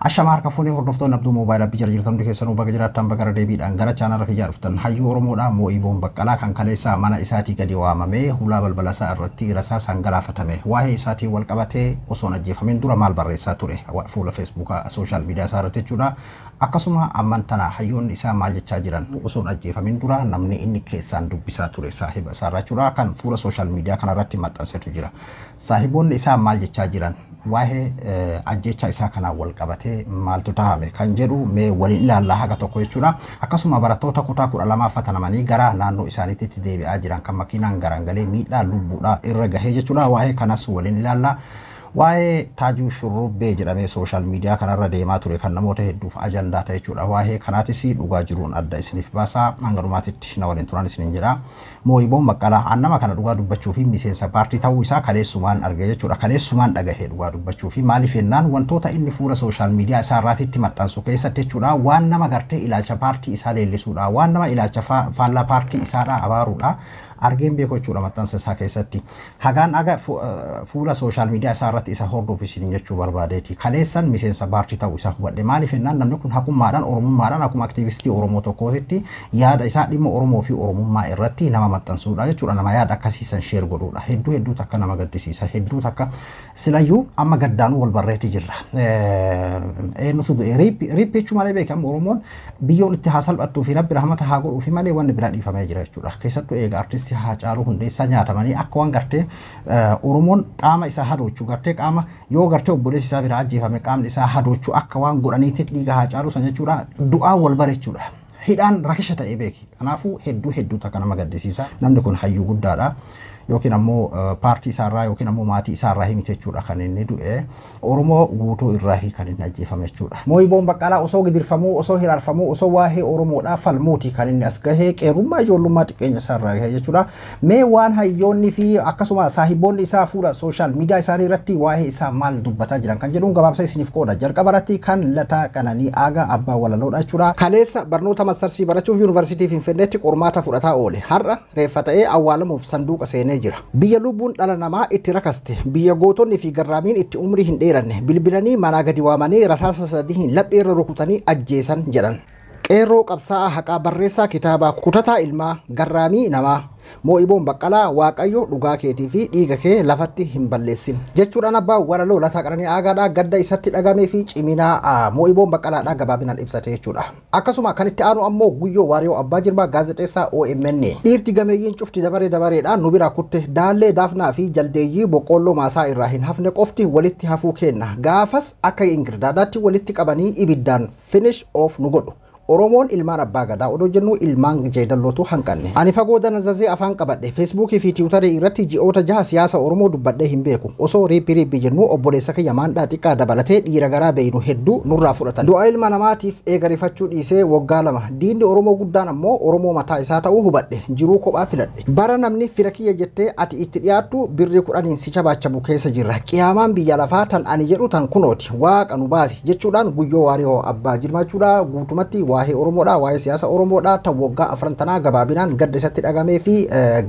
Ashamaa harka fuunee hordoftoonni abduu moobaayilaa biyya jirtan keessanuu bakka jiraattan bakka deebiidhaan gara chaanala kiyyaa dhuftan hayyuu Oromoodhaa Moo'iboon Baqqalaa kan kaleessaa mana isaatii gadi waamamee hulaa balbala isaa irratti rasaa sangalaafatame waa'ee isaatii wal qabatee osoo ajjeefameen dura maal barreessaa ture fuula feesbuukaa sooshaal miidiyaa isaa irratti jechuudha. Akkasuma amman tana hayyoonni isaa maal jechaa jiran osoo ajjeefameen dura namni inni keessaan dubbisaa ture saahiba isaa jechuudha kan fuula sooshaal miidiyaa kanarratti maxxansetu jira. Saahiboonni isaa maal jechaa jiran waa'ee ajjecha isaa kana wal qabatee maaltu tahame kan jedhu mee waliin ilaallaa haga tokko jechuudha. Akkasuma barattoota kutaa 12 fatanamanii gara naannoo isaaniitti deebi'aa jiran kan makiinaan garangalee miidhaa lubbuudhaa irra gahee jechuudha. Waa'ee kanas waliin ilaallaa. Waa'ee Taajuu Shurrubbee jedhamee sooshaal miidiyaa kanarra deemaa ture kan namoota hedduuf ajandaa ta'e jechuudha. Waa'ee kanaatis dhugaa jiruun adda isiniif baasaa hanga dhumaatitti na waliin turan isiniin jedha. Moo'iboon Baqqalaa annama kana dhugaa dubbachuu fi miseensa paartii ta'uu isaa kaleessumaan argee jechuudha. Kaleessumaan dhagahee dhugaa dubbachuu fi maaliif jennaan wantoota inni fuula sooshaal miidiyaa isaa irraatitti maxxansu keessatti jechuudha waan nama gartee ilaalcha paartii isaa leellisuudha waan nama ilaalcha faallaa paartii isaadhaa abaaruudha. Argeen beeku jechuudha maxxansa isaa keessatti hagaan aga fuula sooshaal miidiyaa isaa irratti isa hordofu isin jechuu barbaadeeti. Kaleessan miseensa paartii ta'uu isaa hubadhe maaliif jennaan namni kun hakummaadhaan oromummaadhaan akkuma aktiivistii Oromoo tokkootti yaada isaa dhimma Oromoo fi Oromummaa irratti nama maxxansuudha jechuudha. Nama yaada akkasiisan sheer godhuudha. Hedduu takka nama gaddisiisa. Hedduu takka silayyuu amma gaddaanuu wal barreetti jirra. Eenyutu riip jechuu malee beekamu Oromoon biyyoon itti haa salphattuu fi rabbi rahmata haa godhuu fi malee wanni biraa dhiifamee jira jechuudha. Keessattuu eega artisti Haacaaluu Hundeessaa nyaatamanii akka waan gartee Oromoon qaama isaa hadoochuu gartee qaama yoo gartee obboleessi isaa biraa ajjeefame qaamni isaa hadoochuu akka waan godhaniitti dhiiga Haacaaluu san jechuudha du'aa wal bareechuudha. Hidhaan rakisha ta'ee beeki. Kanaafuu hedduu takka nama gaddisiisa. Namni kun hayyuu guddaadha. Yookiin ammoo paartii isaarraa yookiin ammoo maatii isaarraa himite jechuudha kan inni du'e Oromoo guutuu irraa kan inni ajjeefame jechuudha. Moo'iboon Baqqalaa osoo gidirfamuu osoo hiraarfamuu osoo waa'ee Oromoodhaa falmuuti kan inni as gahee qeerrummaa ijoollummaa xiqqeenya isaarraa gahee jechuudha. Mee waan hayyoonni fi akkasuma saahiboonni isaa fuula sooshaal miidiyaa isaanii irratti waa'ee isaa maal dubbataa jiran kan jedhuun gabaabsa isiniif qooda. Jalqabarratti kan Lataa Qananii Aagaa Abbaa Walaloodha jechuudha. Kaleessa barnoota mastarsii barachuuf yuunivarsiitii Finfinneetti qormaata fudhataa oole. Har'a reeffa ta'ee awwaalamuuf sanduuqa seenee jira. Biyya lubbuun dhala namaa itti rakaste biyya gootonni fi garraamiin itti umrii hin dheeranne bilbilanii manaa gadi waamanii rasaasa sadii laphee irra rukutanii ajjeesan jedhan. Qeerroo qabsaa'aa haqaa barreessaa kitaabaa kutataa ilmaa garraamii namaa Moo'iboon Baqqalaa Waaqayyo dhugaa keetii fi dhiiga kee lafatti hin balleessin jechuudhaan Abbaa Walaloo Lataa Qananii Aagaadhaa gadda isatti dhagamee fi ciminaa Moo'iboon Baqqalaadhaa gabaabinaan ibsate jechuudha. Akkasuma kan itti aanu ammoo Guyyoo Waariyoo Abbaa Jirmaa gaazexeessaa OMN dhiirti gameeyyiin cufti dabareedhaan nu bira kutte daallee daafnaa fi jaldeeyyii boqqolloo maasaa irraa hin hafne qofti walitti hafuu kenna gaafas akka ingirdaadaatti walitti qabanii ibiddaan finish off nu godhu. Oromoon ilmaan abbaa gadaa odoo jennu ilmaan jeedallootu hanqanne. Ani fagoo danazazee afaan qabadhe Feesbuukii fi Tiwutarii irratti ji'oota 6 siyaasa Oromoo dubbadhee hin beeku. Osoo riippi jennu obboleessa kiyya maandhaa xiqqaa dabalatee dhiira garaa beeynu hedduu nurraa fudhatan. Du'a ilma namaatiif eegarifachuu dhiisee waggaa 2. Diinni Oromoo guddaan ammoo Oromoo mataa isaa ta'uu hubadhe. Jiruu kophaa filadhe. Bara namni fira kiyya jettee ati itti dhiyaattu birri 10 si cabaachabu keessa jirra. Qiyaamaan biyya lafaa tan ani jedhu tan kunooti. Waaqa nu baasi jechuudhaan Guyyoo Waariyoo Abbaa Jirmaachuudha guutumatti waa'ee Oromoodhaa waa'ee siyaasa Oromoodhaa ta'u waggaa afrantanaa gabaabinaan gadda isatti dhagamee fi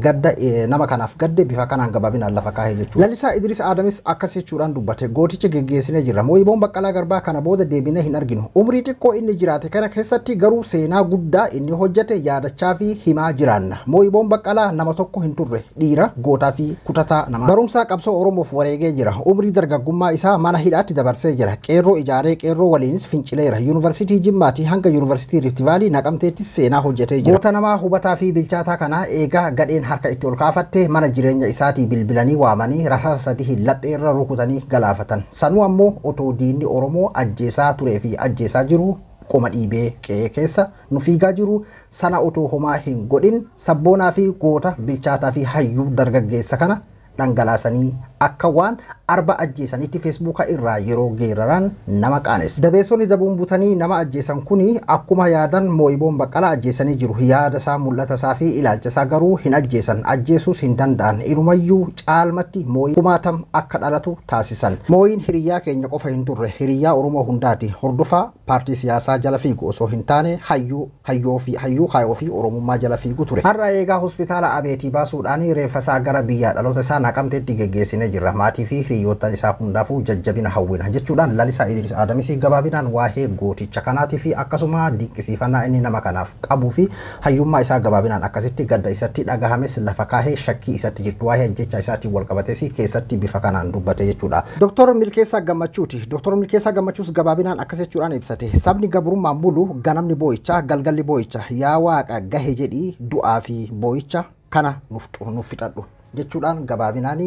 gadda nama kanaaf gadde bifa kanaan gabaabinaan lafa kaahee jechuudha. Lalisaa Idris Adamis akkas jechuudhaan dubbate gooticha geggeessinee jirra. Moo'iboon Baqqalaa Garbaa kana booda deebinee hin arginu. Umrii xiqqoo inni jiraate kana keessatti garuu seenaa guddaa inni hojjete yaadachaa fi himaa jiraanna. Moo'iboon Baqqalaa nama tokko hin turre dhiira gootaa fi kutataa nama. Barumsaa qabsoo Oromoof wareegee jira. Umrii dargaggummaa isaa mana hidhaatti dabarsee jira. Qeerroo ijaaree qeerroo waliinis fincileera. Yuunivarsiitii Jimmaatii hanga yuunivarsiitii Rift Valley naqamteetti seenaa hojjetee jira. Goota namaa hubataa fi bilchaataa kana eegaa gadheen harka itti ol kaafatte mana jireenya isaatii bilbilanii waamanii rasaasa sadii laphee irra rukutanii galaafatan. Sanuu ammoo otoo diinni Oromoo ajjeesaa turee fi ajjeesaa jiru qoma dhiibee qe'ee keessa nu fiigaa jiru sana otoo homaa hin godhin sabboonaa fi goota bilchaataa fi hayyuu dargaggeessa kana dhangalaasanii akka waan arba ajjeesanitti Feesbuuka irraa yeroo geeraran nama qaanes. Dabeessonni dabuun butanii nama ajjeesan kuni akkuma yaadan Moo'iboon Baqqalaa ajjeesanii jiru. Yaada isaa mul'ata isaa fi ilaalcha isaa garuu hin ajjeesan. Ajjeesuus hin danda'an. Inumayyuu caalmatti Moo'ii kumaatam akka dhalatu taasisan. Moo'iin hiriyyaa keenya qofa hin turre. Hiriyyaa Oromoo hundaati. Hordofaa paartii siyaasaa jala fiigu osoo hin taane hayyuu kaayoo fi Oromummaa jala fiigu ture. Har'a eegaa hospitaala Abeetii baasuudhaan reeffa isaa gara biyya dhaloota isaa naqamteetti geggeessine jirra maatii fi hiriyoottan isaa hundaafuu jajjabina hawwina jechuudhaan Lalisaa Idris Adamis gabaabinaan waa'ee gooticha kanaatii fi akkasuma dinqisiifannaa inni nama kanaaf qabuu fi hayyummaa isaa gabaabinaan akkasitti gadda isatti dhagahames lafa kaahee shakkii isatti jirtu waa'ee ajjecha isaatiin wal qabates keessatti bifa kanaan dubbate jechuudha. Dr. Milkeessaa Gammachuuti. Dr. Milkeessaa Gammachuus gabaabinaan akkas jechuudhaan ibsate. Sabni gabrummaan bulu ganamni boo'icha galgalli boo'icha yaa waaqa gahe jedhii du'aa fi boo'icha kana nuuf fixadhu jechuudhaan gabaabinaan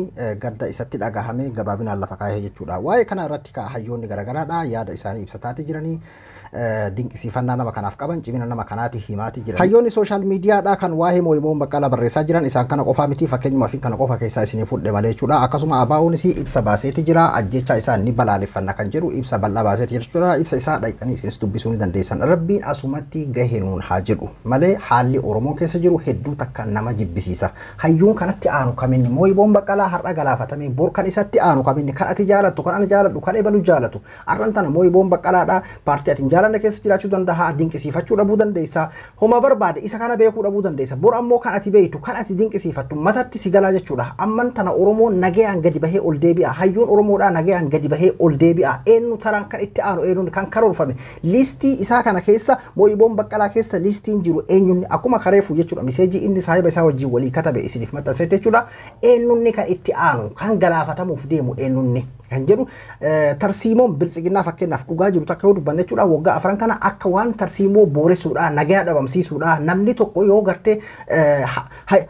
gadda isatti dhagahame gabaabinaan lafa kaahee jechuudha. Waa'ee kana irratti hayyoonni garagaraadha yaada isaanii ibsataati jiranii. Dinqisiifannaa nama kanaaf qaban cimina nama kanaati himaati jiran. Hayyoonni sooshaal miidiyaadha kan waa'ee Moo'iboon Baqqalaa barreessaa jiran isaan kana qofaa miti fakkeenyuma fi kana qofa keessaa isinii fudhe malee jechuudha. Akkasuma ABO'nis ibsa baaseeti jira ajjecha isaa ni balaaleffanna kan jedhu ibsa bal'aa baaseeti jechuudha. Ibsa isaa dhaqanii isinis dubbisuu ni dandeessan. Rabbiin asumatti gahee nuun haa jedhu malee haalli Oromoo keessa jiru hedduu takka nama jibbisiisa. Hayyuun kanatti aanu kaminni Moo'iboon Baqqalaa har'a galaafatame bor kan isatti aanu kaminni kan ati jaalattu kan ani jaaladhu kan ebalu jaalatu arran tana Moo'iboon Baqqalaadha paartii ati jaalanne keessa jiraachuu danda'a dinqisiifachuu dhabuu dandeessa homa barbaade isa kana beekuu dhabuu dandeessa bor ammoo kan ati beektu kan ati dinqisiifattu matatti si galaa jechuudha amman tana Oromoo nagayaan gadi bahee ol deebi'a hayyuun Oromoodhaa nagayaan gadi bahee ol deebi'a eenyu taraan kan itti aanu eenyuun kan karoorfame listii isaa kana keessa Moo'iboon Baqqalaa keessa listiin jiru eenyuun akkuma kareefu jechuudha miseejii inni saahiba isaa wajjin walii katabe isiniif maxxanseet jechuudha eenyuun kan itti aanu kan galaafatamuuf deemu eenyuun kan jedhu tarsiimoon biltsiginnaa fakkeenyaaf dhugaa jiru takka yoo dubbanne jechuudha waggaa afran kana akka waan tarsiimoo booressuudha nagaa dhabamsiisuudha namni tokko yoo gartee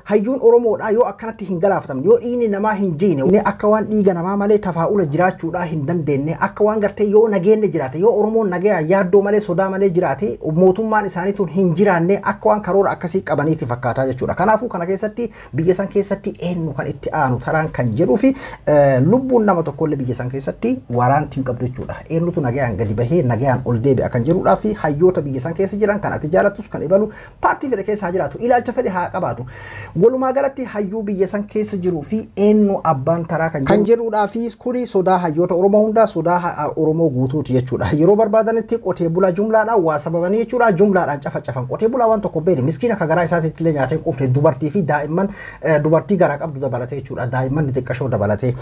hayyuun Oromoodha yoo akkanatti hin galaafatamne yoo dhiigni namaa hin jiine akka waan dhiiga namaa malee tafaa'ula jiraachuudha hin dandeenye akka waan gartee yoo nageenya jiraate yoo Oromoon nagaa yaaddoo malee sodaa malee jiraate mootummaan isaaniituun hin jiraanne akka waan karoora akkasii qabaniiti fakkaataa jechuudha kanaafuu kana keessatti biyya san keessatti eenyu kan itti aanu taraan kan jedhuu fi lubbuun nama tokkollee biyya san keessatti waraantiin qabdu jechuudha eenyutu nagayaan gadi bahee nagayaan ol deebi'a kan jedhuudhaa fi hayyoota biyya san keessa jiran kan ati jaalattus kan ibalu paartii fedhe keessa jiraatu ilaalcha fedhe haa qabaatu walumaa galatti hayyuu biyya san keessa jiruu fi eenyu abbaan taraa kan jedhuudhaa fi kuni sodaa hayyoota Oromoo hundaa sodaa Oromoo guutuuti jechuudha yeroo barbaadanitti qotee bulaa jumlaadhaan waa sababanii jechuudha jumlaadhaan cafacafan qotee bulaa waan tokko beene miskiina ka garaa isaatiitti illee nyaatee qufne dubartii fi daa'imman dubartii garaa qabdu dabalatee jechuudha daa'imman xiqqashoo dabalatee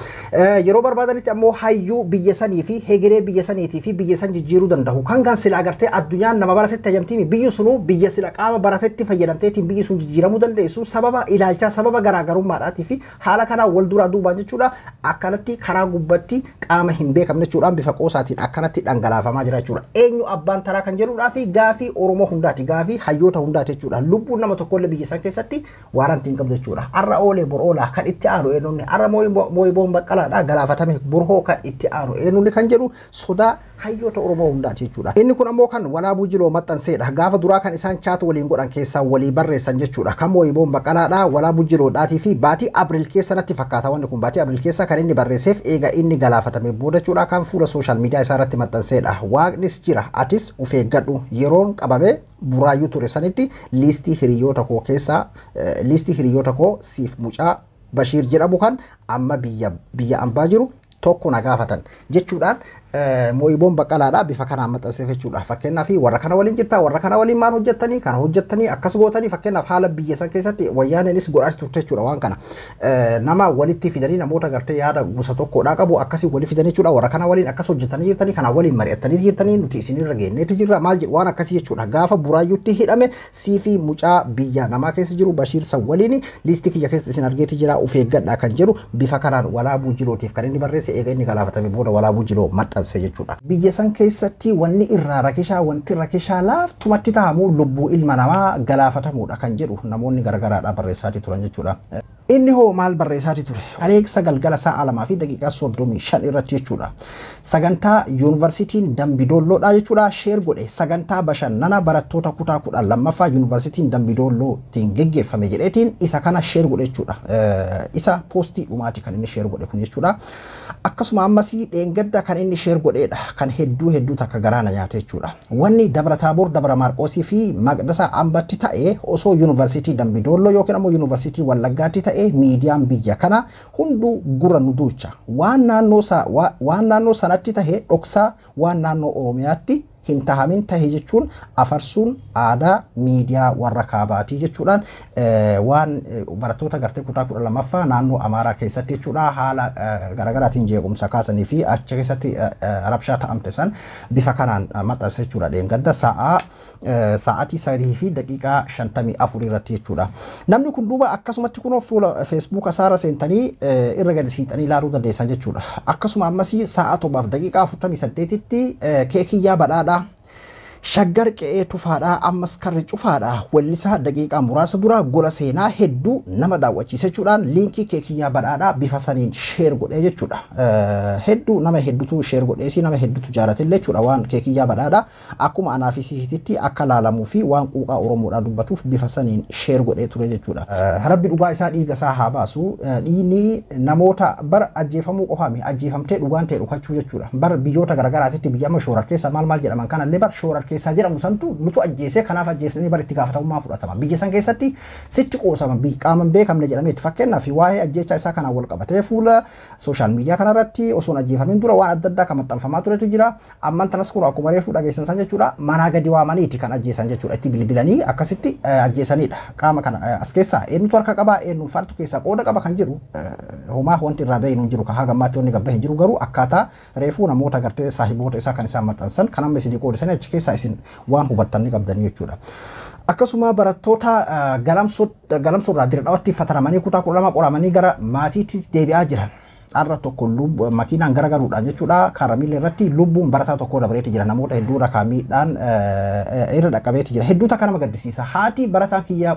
yeroo barbaadanitti ammoo hayyuu biyya sanii fi hegeree biyya saniitii fi biyya san jijjiiruu danda'u kan gan sila agartee addunyaan nama baratetti tajamtiimi biyyi sunu biyya sila qaama baratetti fayyadamteetiin biyyi sun jijjiiramuu dandeessu sababa ilaalchaa sababa garaagarummaadhaatii fi haala kanaa wal duraa duubaan jechuudha akkanatti karaa gubbatti qaama hin beekamne jechuudhaan bifa qoosaatiin akkanatti dhangalaafamaa jira jechuudha eenyu abbaan taraa kan jedhuudhaa fi gaafii Oromoo hundaati gaafii hayyoota hundaati jechuudha lubbuun nama tokkollee biyya san keessatti waarantiin qabdu jechuudha har'a oolee bor oolaa kan itti aanu eenyuun har'a Moo'iboon Baqqalaadhaa galaafatame borhoo kan itti aanu eenyuun kan jedhu sodaa hayyoota Oromoo hundaati jechuudha. Inni kun ammoo kan Walaabuu Jiloo maxxanseedha. Gaafa duraa kan isaan chaatu waliin godhan keessaa walii barreessan jechuudha. Kan Moo'iboon Baqqalaadha Walaabuu Jiloodhaatii fi baatii Abriil keessa natti fakkaata wanni kun baatii Abriil keessa kan inni barreesseef eega inni galaafatame booda jechuudha kan fuula sooshaal miidiyaa isaa irratti maxxanseedha. Waaqnis jira atis of eeggadhu yeroon qabame buraayyuu ture sanitti liistii hiriyoota koo keessaa liistii hiriyoota koo siif mucaa Bashiir jedhamu kan amma biyya ambaa jiru tokko na gaafatan jechuudhaan Moo'iboon Baqqalaadha bifa kanaan maxxanseef jechuudha fakkeenyaaf warra kana waliin jirta warra kana waliin maal hojjettanii kana hojjettanii akkas gootanii fakkeenyaaf haala biyya san keessatti wayyaaneenis godhaa turte jechuudha waan kana nama walitti fidanii namoota gartee yaada gosa tokkodhaa qabu akkasii walitti fidanii jechuudha warra kana waliin akkas hojjettanii jirtanii kana waliin mari'attanii jirtanii nuti isinirra geenneeti jirra maal jedhu waan akkasii jechuudha gaafa buraayyuutti hidhame siifi mucaa biyya namaa keessa jiru Bashiir san waliin liistii kiyya keessa isin argeeti jira of eeggadhaa kan jedhu bifa kanaan Walaabuu Jilootiif kan inni barreesse eega inni galaafatame booda Walaabuu Jiloo maxxanse jechuudha. Biyya san keessatti wanni irraa rakishaa wanti rakishaa laaftumatti ta'amu lubbuu ilma namaa galaafatamuudha kan jedhu namoonni garagaraadhaa barreessaatii turan jechuudha. Inni hoo maal barreessaatii ture? Aleeksa galgala sa'a 2 fi daqiiqaa 35 irratti jechuudha. Sagantaa yuunivarsiitiin Dambidoolloodha jechuudha sheer godhe sagantaa bashannana barattoota kutaa 12ffaa yuunivarsiitiin Dambidoolootiin geggeeffame jedheetiin isa kana sheer godhe jechuudha. Isa poostii dhumaati kan inni sheer godhe kun jechuudha. Akkasuma ammasii dheengadda kan inni sheer godheedha kan hedduu takka garaana nyaate jechuudha. Wanni Dabra Taaboor Dabra Maarqoosii fi Maqdasa Ambatti ta'e osoo yuunivarsiitii Dambidoolloo yookiin ammoo yuunivarsiitii Wallaggaatti ta'e miidiyaan biyya kana hunduu gura nu duucha waan naannoo sanatti ta'e dhoksaa waan naannoo Oromiyaatti hintahamin tahe jechuun afarsuun aadaa miidiyaa warra kaabaati jechuudhaan waan barattoota gartee kutaa 12ffaa naannoo Amaaraa keessatti jechuudha haala garagaraatiin jeequmsa kaasanii fi achi keessatti rabshaa ta'amte san bifa kanaan maxxanse jechuudha dheengadda sa'aatii 3 fi daqiiqaa 54 irratti jechuudha. Namni kun duuba akkasumatti kun fuula Facebook asaara seentanii irra gadi siixanii ilaaluu dandeessan jechuudha. Akkasuma ammas sa'a 7 fi daqiiqaa 48tti keekiyyaa badhaadhaa shaggar qe'ee tufaadhaa ammas karri cufaadhaa wallisaa daqiiqaa muraasa dura gola seenaa hedduu nama daawwachiise jechuudhaan liinkii keekiyyaa badhaadhaa bifa saniin sheer godhee jechuudha. Hedduu nama hedduutu sheer godheesi nama hedduutu jaalatille jechuudha waan keekiyyaa badhaadhaa akkuma anaa fi siititti akka laalamuu fi waan quuqaa Oromoodhaa dubbatuuf bifa saniin sheer godhee ture jechuudha. Rabbi dhugaa isaa dhiiga isaa haa baasu. Dhiigni namoota bar ajjeefamuu qofaami ajjeefamtee dhugaan ta'e dhukachuu jechuudha. Bar biyyoota garagaraatitti biyya amma shoorar keessa maal jedhaman kanallee bar shoorar keessa jedhamu santu nutu ajjeesee kanaaf ajjeeftanii bar itti gaafatamummaa fudhatama. Biyya san keessatti sitti qoosama qaaman beekamne jedhamee itti fakkeenyaaf waa'ee ajjeechaa isaa kanaan wal qabatee fuula sooshaal miidiyaa kanarratti osoo ajjeefamin dura waan adda addaa kan maxxanfamaa turetu jira. Amman tanas kun akkuma reefuu dhageessan san jechuudha manaa gadi waamaniiti kan ajjeesan jechuudha itti bilbilanii akkasitti ajjeesanidha. Qaama kana as keessaa eenyutu harka qabaa eenyuun faatu keessaa qooda qaba kan jiru homaa wanti irraa bahin hin jiru kan haga ammaatti wanni gabba hin jiru garuu akkaataa reefuu namoota gartee saahiboota isaa kan isaan maxxansan kan amma isin qoodisanii achi keessaa isin waan hubattanii qabdanii jechuudha. Akkasuma barattoota galamsoo irraa dira dhaawatti fataramanii kutaa 12 qoramanii gara maatiitti deebi'aa jiran. Arra tokko makiinaan garagaruudhaan jechuudha karamille irratti lubbuun barataa tokko dabareeti jira namoota hedduu rakaamiidhaan irra dhaqqabeeti jira hedduuta kana magaddisiisa haati barataan kiyyaa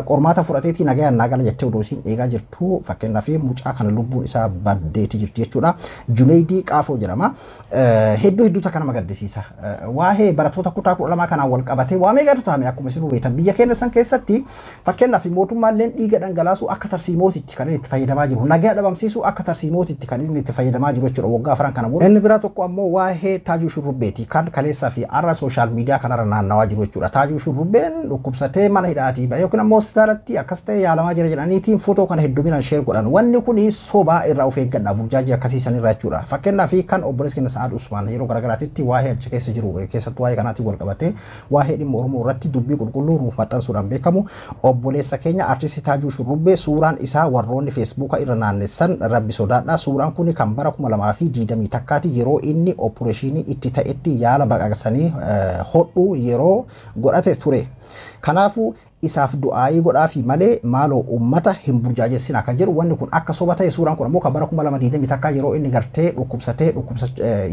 qormaata fudhateeti nagayaan naagala jettee odoosiin eegaa jirtu fakkeenyaaf mucaa kana lubbuun isaa baddeeti jirti jechuudha Junaydii Qaafoo jedhama hedduuta kana magaddisiisa waa'ee barattoota kutaa 12 kanaan wal qabatee waa meeqatu taame akkuma isin hubetan biyya keenya san keessatti fakkeenyaaf mootummaalleen dhiiga dhangalaasuu akka tarsiimootitti kan itti fayyadamaa nagaa dhabamsiisuu akka tarsiimootitti kan inni itti fayyadamaa jiru jechuudha waggaa afran kana booda. Inni biraa tokko ammoo waa'ee Taajuu Shurrubbeeti kan kaleessaa fi arra sooshaal miidiyaa kanarra naannawaa jiru jechuudha. Taajuu Shurrubbeen dhukkubsatee mana hidhaatii yookiin ammoo hospitaalatti akkas ta'e yaalamaa jira jedhaniitiin footoo kana hedduminaan sheer godhan. Wanni kun sobaa irraa of eeggadha burjaajii akkasiisan irraa jechuudha. Fakkeenyaaf kan obboleessi keenya Sa'aad Usmaan yeroo garagaraatitti waa'ee achi keessa jiru keessattuu waa'ee kanaatiin wal qabatee waa'ee dhimma Oromoo irratti dubbii qulqulluu nuuf maxxansuudhaan beekamu obboleessa keenya artisti Taajuu Shurrubbee suuraan isaa warroonni feesbuuka irra naannessan rabbi sodaadha. Suuraan kun kan bara 2020 takkaati yeroo inni opereeshinii itti ta'etti yaala baqaqsanii hodhuu yeroo godhate ture. Kanaafuu isaaf du'aayii godhaafi malee maaloo ummata hin burjaajessina kan jedhu wanni kun akka soba ta'e suuraan kun ammoo kan bara 2020 takkaa yeroo inni gartee dhukkubsatee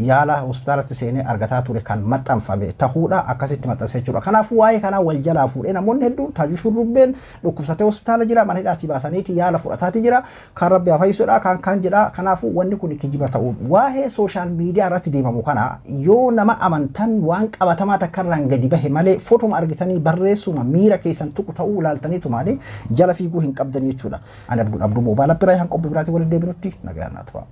yaala hospitaalatti seenee argataa ture kan maxxanfame ta'uudha akkasitti maxxansee jechuudha. Kanaafuu waa'ee kanaa wal jalaa fuudhee namoonni hedduun Taajuu Shurrubbeen dhukkubsatee hospitaala jira mana hidhaatii baasaniiti yaala fudhataati jira kan rabbi hafaayisuudha kan jedha. Kanaafuu wanni kun kijiba ta'u waa'ee sooshaal miidiyaa irratti deemamu kana yoo nama amantan waan qabatamaa takkarraan gadi bahe malee footoma argitanii barreessuma miira keessan tuqu ta'uu ilaaltanii tumaanii jala fiiguu hin qabdanii jechuudha. Ani Abduu Moobaala Biraa han qophii biraatii waliin deebinutti nagaan haa ta'u.